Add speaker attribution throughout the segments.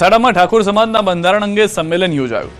Speaker 1: સાડામાં ઠાકોર સમાજના બંધારણ અંગે સંમેલન યોજાયું।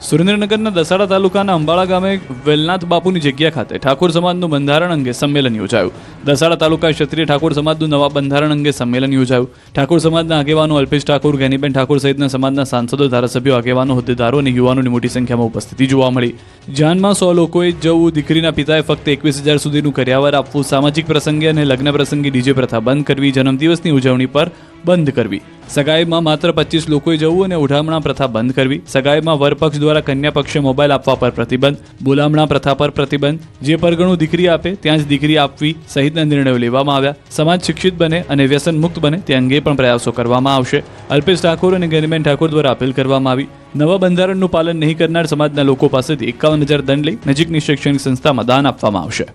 Speaker 1: સુરેન્દ્રનગરના દસાડા તાલુકાના અંબાળા ગામે વેલનાથ બાપુની જગ્યા ખાતે ઠાકોર સમાજનું બંધારણ અંગે સંમેલન યોજાયું। દસાડા તાલુકા ક્ષત્રિય ઠાકોર સમાજનું નવા બંધારણ અંગે સંમેલન યોજાયું। ઠાકોર સમાજના આગેવાનો અલ્પેશ ઠાકોર, ગેનીબેન ઠાકોર સહિતના સમાજના સાંસદો, ધારાસભ્યો, આગેવાનો, હોદ્દેદારો અને યુવાનોની મોટી સંખ્યામાં ઉપસ્થિતિ જોવા મળી। જાનમાં 100 લોકોએ જવું, દીકરીના પિતાએ ફક્ત 21,000 સુધીનું કર્યાવર આપવું, સામાજિક પ્રસંગે અને લગ્ન પ્રસંગે ડીજે પ્રથા બંધ કરવી, જન્મદિવસની ઉજવણી પર બંધ કરવી, સગાઈમાં માત્ર 25 લોકોએ જવું અને ઉઠામણા પ્રથા બંધ કરવી, સગાઈમાં વરપક્ષ દ્વારા કન્યા પક્ષે મોબાઈલ આપવા પર પ્રતિબંધ, બોલામણા પ્રથા પર પ્રતિબંધ, જે પરગણું દીકરી આપે ત્યાં જ દીકરી આપવી સહિતના નિર્ણયો લેવામાં આવ્યા। સમાજ શિક્ષિત બને અને વ્યસન મુક્ત બને તે અંગે પણ પ્રયાસો કરવામાં આવશે। અલ્પેશ ઠાકોર અને ગેનીબેન ઠાકોર દ્વારા અપીલ કરવામાં આવી। નવા બંધારણનું પાલન નહીં કરનાર સમાજના લોકો પાસેથી 51,000 દંડ લઈ નજીકની શૈક્ષણિક સંસ્થામાં દાન આપવામાં આવશે।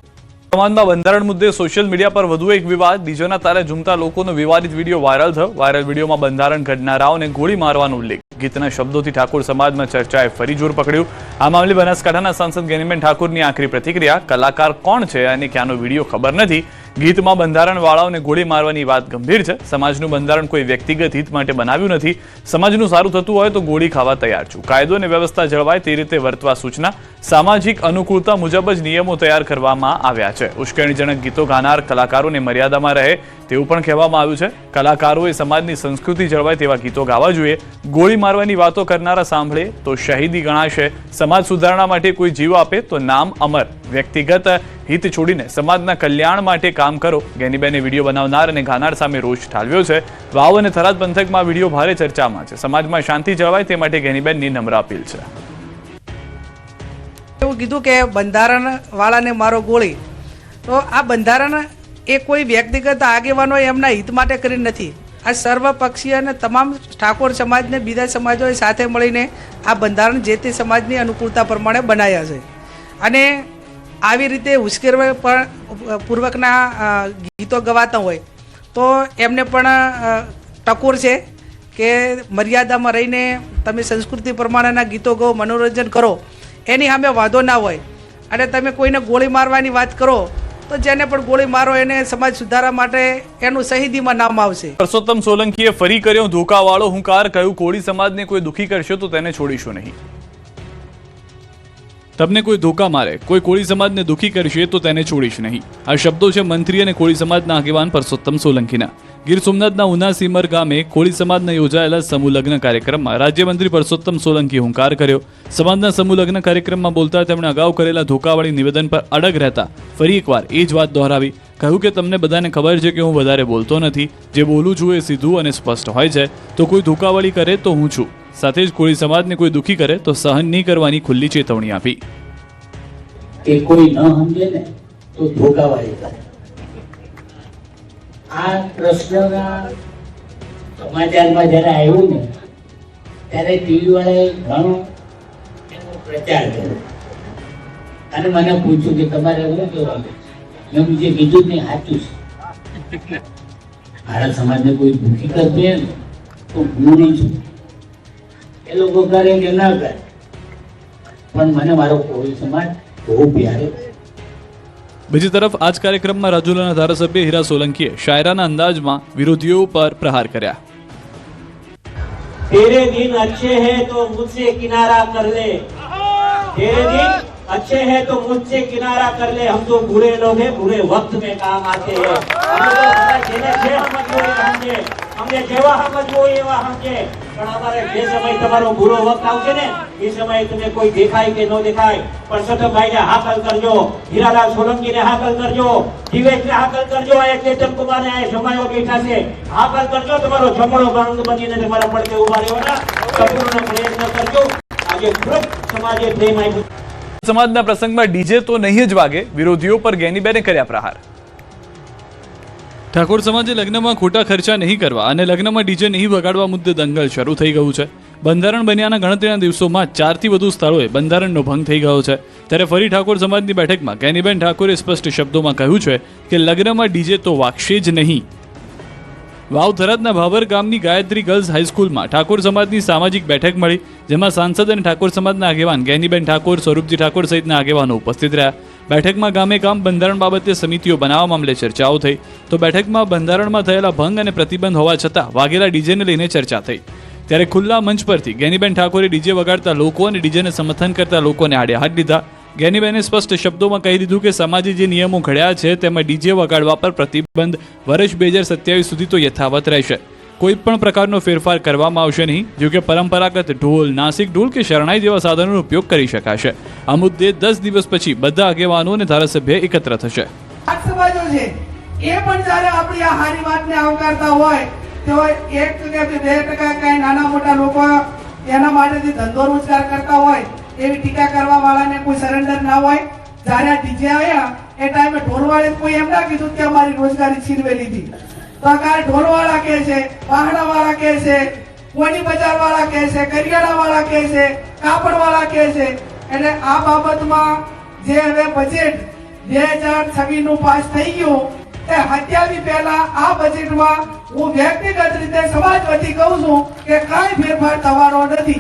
Speaker 1: સમાજમાં બંધારણ મુદ્દે સોશિયલ મીડિયા પર વધુ એક વિવાદ। ડીજેના તાલે ઝૂમતા લોકોનો વિવાદિત વિડીયો વાયરલ થયો। વાયરલ વિડીયોમાં બંધારણ ઘડનારાઓને ગોળી મારવાનો ઉલ્લેખ, ગીતના શબ્દોથી ઠાકોર સમાજમાં ચર્ચાએ ફરી જોર પકડ્યું। આ મામલે બનાસકાંઠાના સાંસદ ગેનીબેન ઠાકોરની આખરી પ્રતિક્રિયા, કલાકાર કોણ છે અને ક્યાંનો વિડીયો ખબર નથી, ગીતમાં બંધારણવાળાઓને ગોળી મારવાની વાત ગંભીર છે। સમાજનું બંધારણ કોઈ વ્યક્તિગત હિત માટે બનાવ્યું નથી। સમાજનું સારું થતું હોય તો ગોળી ખાવા તૈયાર છું। કાયદો અને વ્યવસ્થા જળવાય તે રીતે વર્તવા સૂચના, સામાજિક અનુકૂળતા મુજબ જ નિયમો તૈયાર કરવામાં આવ્યા છે। ઉશ્કેરણીજનક ગીતો ગાનાર કલાકારોને મર્યાદામાં રહે તેવું પણ કહેવામાં આવ્યું છે। કલાકારોએ સમાજની સંસ્કૃતિ જળવાય તેવા ગીતો ગાવા જોઈએ। ગોળી મારવાની વાતો કરનારા સાંભળે તો શહીદી ગણાશે। સમાજ સુધારણા માટે કોઈ જીવ આપે તો નામ અમર। વ્યક્તિગત હિત છોડીને સમાજના કલ્યાણ માટે કામ કરો। ગેનીબેને વિડીયો બનાવનાર અને ગાનાર સામે રોષ ઠાલવ્યો છે। વાવ અને થરાદ પંથકમાં વિડીયો ભારે ચર્ચામાં છે। સમાજમાં શાંતિ જળવાય તે માટે ગેનીબેનની નમ્ર અપીલ છે।
Speaker 2: એવું કીધું કે બંધારણ વાળાને મારો ગોળી, તો આ બંધારણ એ કોઈ વ્યક્તિગત આગેવાનો એમના હિત માટે કરી નથી। આ સર્વપક્ષીય અને તમામ ઠાકોર સમાજને બીજા સમાજોએ સાથે મળીને આ બંધારણ જે તે સમાજની અનુકૂળતા પ્રમાણે બનાવ્યા છે। અને આવી રીતે ઉશ્કેરવા પણ પૂર્વકના ગીતો ગવાતા હોય તો એમને પણ ટકોર છે કે મર્યાદામાં રહીને તમે સંસ્કૃતિ પ્રમાણેના ગીતો ગો, મનોરંજન કરો, એની સામે વાંધો ના હોય। અને તમે કોઈને ગોળી મારવાની વાત કરો તો જેને પણ ગોળી મારો એને સમાજ સુધારા માટે એનું શહીદીમાં નામ આવશે।
Speaker 1: પરસોત્તમ સોલંકીએ ફરી કર્યો ધોકાવાળો હુંકાર, કહ્યું કોળી સમાજને કોઈ દુખી કરશે તો તેને છોડીશું નહીં। તમને કોઈ ધોકા મારે, કોઈ કોળી સમાજને દુખી કરશે તો તેને છોડીશ નહીં। આ શબ્દો છે મંત્રી અને કોળી સમાજના આગેવાન પરસોત્તમ સોલંકીના। ગીર સોમનાથના ઉના સીમર ગામે કોળી સમાજના યોજાયેલા સમૂહ લગ્ન કાર્યક્રમમાં રાજ્યમંત્રી પરસોત્તમ સોલંકીએ હુંકાર કર્યો। સમાજના સમૂહ લગ્ન કાર્યક્રમમાં બોલતા તેમણે અગાઉ કરેલા ધોકાવાળી નિવેદન પર અડગ રહેતા ફરી એકવાર એ જ વાત દોહરાવી। કહ્યું કે તમને બધાને ખબર છે કે હું વધારે બોલતો નથી, જે બોલું છું એ સીધું અને સ્પષ્ટ હોય છે। તો કોઈ ધોકાવાળી કરે તો હું છું। સાથે જ કોળી સમાજને કોઈ દુખી કરે તો સહન નહીં કરવાની ખુલ્લી ચેતવણી આપી।
Speaker 3: કે કોઈ ન સમજે ને તો ધોકાવાળી કરે। આ પ્રશ્નના સમાચારમાં જ્યારે આવ્યું ને ત્યારે ટીવી વાળાએ ઘણો એનો પ્રચાર કર્યો અને મને પૂછ્યું કે તમારે શું કહેવાનું? મેં જે કીધું ને સાચું છે। મારા સમાજને કોઈ દુઃખી કરશે ને તો હું નહીં છું। એ લોકો કરે કે ના કરે, પણ મને મારો કોળી સમાજ બહુ પ્યારો છે।
Speaker 1: બીજી તરફ આ જ કાર્યક્રમમાં રાજુલાના ધારાસભ્ય હીરા સોલંકીએ શાયરાના અંદાજમાં વિરોધીઓ પર પ્રહાર કર્યા।
Speaker 4: तेरे दिन अच्छे हैं तो मुझसे किनारा कर ले, तेरे दिन अच्छे हैं तो मुझसे किनारा कर ले। हम तो बुरे लोग हैं, बुरे वक्त में काम आते हैं। हमने जेवा समझવો એવા સમજે, પણ અમારે જે સમય તમારો બુરો વખત આવશે ને એ સમયે તમને કોઈ દેખાય કે ન દેખાય, પરસોત્તમભાઈને હાકલ કરજો, હીરાલાલ સોલંકીને હાકલ કરજો, દિવેશને હાકલ કરજો, આ ચેતન કુમારને આ સમાયો બેઠા છે, હાકલ કરજો। તમારો જમણો બંધ બનીને તમારા પડકે ઉભા રહેવાના સંપૂર્ણ પ્રયત્ન કરજો। આજે ખૂબ સમાજે પ્રેમ આપ્યો।
Speaker 1: સમાજના પ્રસંગમાં ડીજે તો નહીં જ વાગે, વિરોધીઓ પર ગેનીબેને કર્યા પ્રહાર। ઠાકોર સમાજે લગ્નમાં ખોટા ખર્ચા નહીં કરવા અને લગ્નમાં ડીજે નહીં વગાડવા મુદ્દે દંગલ શરૂ થઈ ગયું છે। બંધારણ બન્યાના ગણતરીના દિવસોમાં 4થી વધુ સ્થળોએ બંધારણનો ભંગ થઈ ગયો છે। ત્યારે ફરી ઠાકોર સમાજની બેઠકમાં ગેનીબેન ઠાકોરે સ્પષ્ટ શબ્દોમાં કહ્યું છે કે લગ્નમાં ડીજે તો વાગશે જ નહીં। વાવ થરાદના ભાભર ગામની ગાયત્રી ગર્લ્સ હાઈસ્કૂલમાં ઠાકોર સમાજની સામાજિક બેઠક મળી, જેમાં સાંસદ અને ઠાકોર સમાજના આગેવાન ગેનીબેન ઠાકોર, સ્વરૂપજી ઠાકોર સહિતના આગેવાનો ઉપસ્થિત રહ્યા। બેઠકમાં ગામે ગામ બંધારણ બાબતે સમિતિઓ બનાવવા મામલે ચર્ચાઓ થઈ. તો બેઠકમાં બંધારણમાં થયેલા ભંગ અને પ્રતિબંધ હોવા છતાં વાગેલા ડીજેને લઈને ચર્ચા થઈ. ત્યારે ખુલ્લા મંચ પરથી ગેનીબેન ઠાકોરે ડીજે વગાડતા લોકો અને ડીજેને સમર્થન કરતા લોકોને આડે હાથ લીધા. ગેનીબેને સ્પષ્ટ શબ્દોમાં કહી દીધું કે સમાજે જે નિયમો ઘડ્યા છે તેમાં ડીજે વગાડવા પર પ્રતિબંધ વર્ષ 2027 સુધી તો યથાવત રહેશે. કોઈ પણ પ્રકારનો ફેરફાર કરવામાં આવશે નહીં. જો કે પરંપરાગત ઢોલ, નાસિક ઢોલ કે શરણાઈ જેવા સાધનોનો ઉપયોગ કરી શકાશે. આ મુદ્દે 10 દિવસ પછી બધા આગેવાનો અને ધારાસભ્ય એકત્ર થશે.
Speaker 2: સમાજો છે એ પણ જ્યારે આપણી આ હારી વાતને આવકારતા હોય તો 1 કે 2% કઈ નાના મોટા લોકો એના માટેથી ધંધો રોજગાર કરતા હોય એવી ટીકા કરવા વાળાને કોઈ સરેન્ડર ના હોય. જ્યારે આ ડીજે આવ્યા એ ટાઈમે ઢોલવાળે કોઈ એમ ના કીધું કે અમારી રોજગારી છીનવી લીધી. તો આ ઢોલવાળા કહે છે, વાહણાવાળા કહે છે, કોની બજારવાળા કહે છે, કરિયાણાવાળા કહે છે, કાપડવાળા કહે છે. એટલે આ બાબતમાં જે હવે બજેટ 2026 નું પાસ થઈ ગયું તે હત્યાવી પહેલા આ બજેટમાં હું વ્યક્તિગત રીતે સમાજ વતી કહું છું કે કાંઈ ફેરફાર થવાનો નથી.